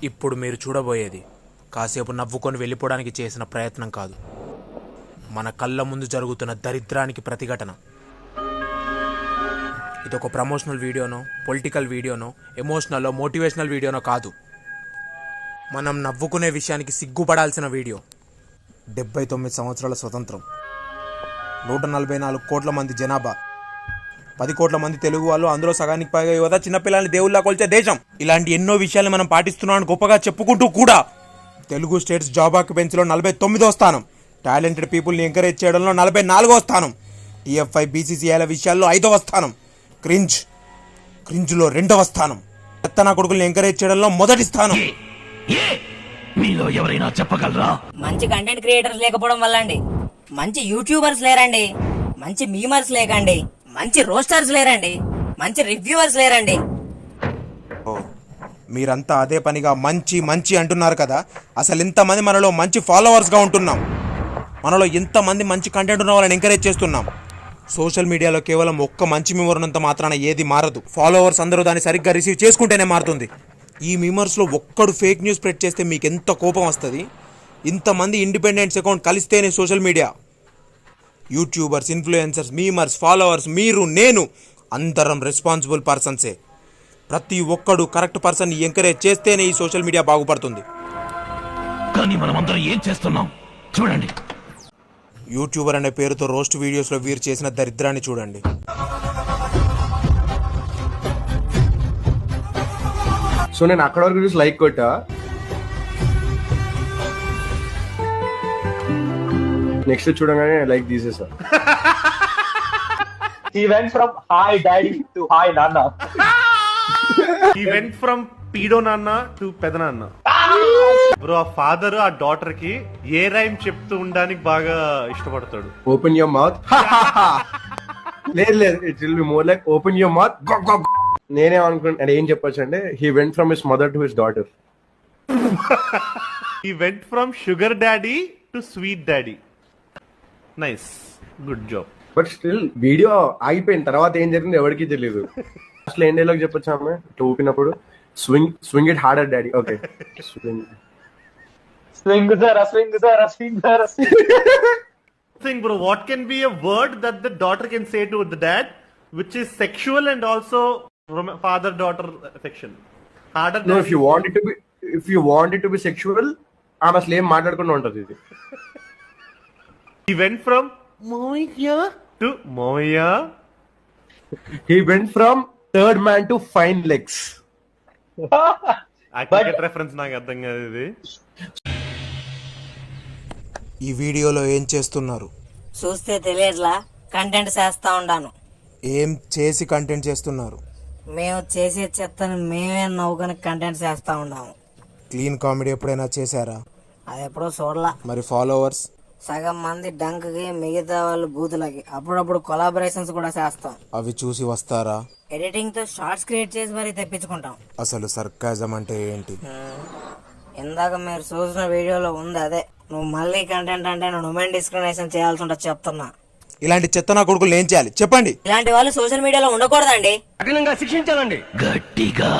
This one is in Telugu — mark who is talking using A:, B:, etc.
A: ఇప్పుడు మీరు చూడబోయేది కాసేపు నవ్వుకొని వెళ్ళిపోవడానికి చేసిన ప్రయత్నం కాదు, మన కళ్ళ ముందు జరుగుతున్న దరిద్రానికి ప్రతిఘటన. ఇదొక ప్రమోషనల్ వీడియోనో, పొలిటికల్ వీడియోనో, ఎమోషనల్లో మోటివేషనల్ వీడియోనో కాదు. మనం నవ్వుకునే విషయానికి సిగ్గుపడాల్సిన వీడియో. 79 సంవత్సరాల స్వతంత్రం, 144 కోట్ల మంది జనాభా, 10 కోట్ల మంది తెలుగు వాళ్ళు, అందులో సగానికి పైగా యువత, చిన్నపిల్లల్ని దేవుళ్ళ కొలిచే దేశం. ఇలాంటి ఎన్నో విషయాలు మనం పాటిస్తున్నామని గొప్పగా చెప్పుకుంటూ కూడా తెలుగు స్టేట్స్ జాబ్ ఆక్యుపెన్సీలో 49వ స్థానం, టాలెంటెడ్ పీపుల్ని ఎంకరేజ్ చేయడంలో 44వ స్థానం, టీఎఫ్ఐ బీసీసీఐల విషయాల్లో 5వ స్థానం, క్రింజ్లో 2వ స్థానం, పెత్తనా కొడుకుల్ని ఎంకరేజ్ చేయడంలో మొదటి స్థానం.
B: మీలో ఎవరైనా చెప్పగలరా?
C: మంచి కంటెంట్ క్రియేటర్స్ లేకపోవడం వల్ల అండి, మంచి యూట్యూబర్స్ లేరండి, మంచి మీమర్స్ లేకండి, మంచి రోస్టర్స్ లేరండి, మంచి రివ్యూవర్స్ లేరండి.
A: మీరంతా అదే పనిగా మంచి మంచి అంటున్నారు కదా, అసలు ఇంతమంది మనలో మంచి ఫాలోవర్స్గా ఉంటున్నాం, మనలో ఇంతమంది మంచి కంటెంట్ ఉన్న వాళ్ళని ఎంకరేజ్ చేస్తున్నాం. సోషల్ మీడియాలో కేవలం ఒక్క మంచి మీమర్ ఉన్నంత మాత్రాన ఏది మారదు. ఫాలోవర్స్ అందరూ దాన్ని సరిగ్గా రిసీవ్ చేసుకుంటేనే మారుతుంది. ఈ మీమర్స్లో ఒక్కడు ఫేక్ న్యూస్ స్ప్రెడ్ చేస్తే మీకు ఎంత కోపం వస్తుంది? ఇంతమంది ఇండిపెండెంట్స్ అకౌంట్ కలిస్తేనే social media. YouTubers, influencers, memers, followers, మీరు, నేను అందరం రెస్పాన్సిబుల్ పర్సన్సే. ప్రతి ఒక్కడు కరెక్ట్ పర్సన్ని ఎంకరేజ్ చేస్తేనే ఈ సోషల్ మీడియా బాగుపడుతుంది.
B: కానీ మనమందరం ఏం చేస్తున్నాం చూడండి.
A: యూట్యూబర్ అనే పేరుతో రోస్ట్ వీడియోస్లో వీరు చేసిన దరిద్రాన్ని చూడండి.
D: సో నేను అక్కడ వరకు చూసి లైక్ కొట్టా, నెక్స్ట్ చూడగానే like తీసేసా.
E: He went from hi daddy to hi nana.
F: He went from pedo nana to పెదనాన్న. బ్రో ఆ ఫాదర్ ఆ డాటర్ కి ఏ రైమ్ చెప్తూ ఉండడానికి బాగా ఇష్టపడతాడు.
D: Open your mouth. లేదు it will be more like open your mouth. నేనేమనుకుంటే ఏం చెప్పొచ్చు అంటే he went from his mother to his daughter.
F: He went from sugar daddy to sweet daddy. Nice, good job.
D: But still video ఆగిపోయిన తర్వాత ఏం జరిగింది ఎవరికి తెలియదు. అసలు ఏం డైలాగ్ చెప్పొచ్చు ఆమె ఊపినప్పుడు? Swing it harder daddy. Okay,
E: Swing zara, swing zara, swing zara.
F: Think bro, what can be a word that the daughter can say to the dad which is sexual and also father daughter affection? Harder
D: No,
F: than
D: if you want it to be sexual, ఆమె అసలు ఏం మాట్లాడకుండా ఉంటది. ఇది
F: he went from Moya to Moya.
D: He went from third man to fine legs.
F: ఆ క్రికెట్ రెఫరెన్స్ నాకు అర్థం కాదు ఇది.
A: ఈ వీడియోలో ఏం చేస్తున్నారు?
C: చూస్తే తెలియట్లా, కంటెంట్ చేస్తా ఉండాను.
A: ఏం చేసి కంటెంట్ చేస్తున్నారు?
C: మేము చేసే చెత్తను మేమే నవ్వుకొని కంటెంట్ చేస్తా ఉన్నాము.
A: క్లీన్ కామెడీ ఎప్పుడైనా చేశారా?
C: అది ఎప్పుడో చూడలా.
A: మరి ఫాలోవర్స్?
C: సగం మంది డంక్కి, మిగతా వాళ్ళు బూతులకి. అప్పుడప్పుడు కొలాబరేషన్స్ కూడా చేస్తాం.
A: అవి చూసి వస్తారా?
C: ఎడిటింగ్ తో షార్ట్స్ క్రియేట్ చేసి మరీ తెప్పించుకుంటాం.
A: అసలు సర్కాజం అంటే ఏంటి?
C: ఇందాక మీరు చూసిన వీడియోలో ఉంది అదే. నువ్వు మళ్ళీ కంటెంట్ అంటే నువ్వు ఉమెన్ డిస్క్రిమినేషన్ చేయాల్సి ఉంటుంది చెప్తున్నా.
A: ఇలాంటి చెత్త నా కొడుకులు ఏం చేయాలి చెప్పండి?
C: ఇలాంటి వాళ్ళు సోషల్ మీడియాలో ఉండకూడదండి.
B: కఠినంగా శిక్షించాలండి, గట్టిగా.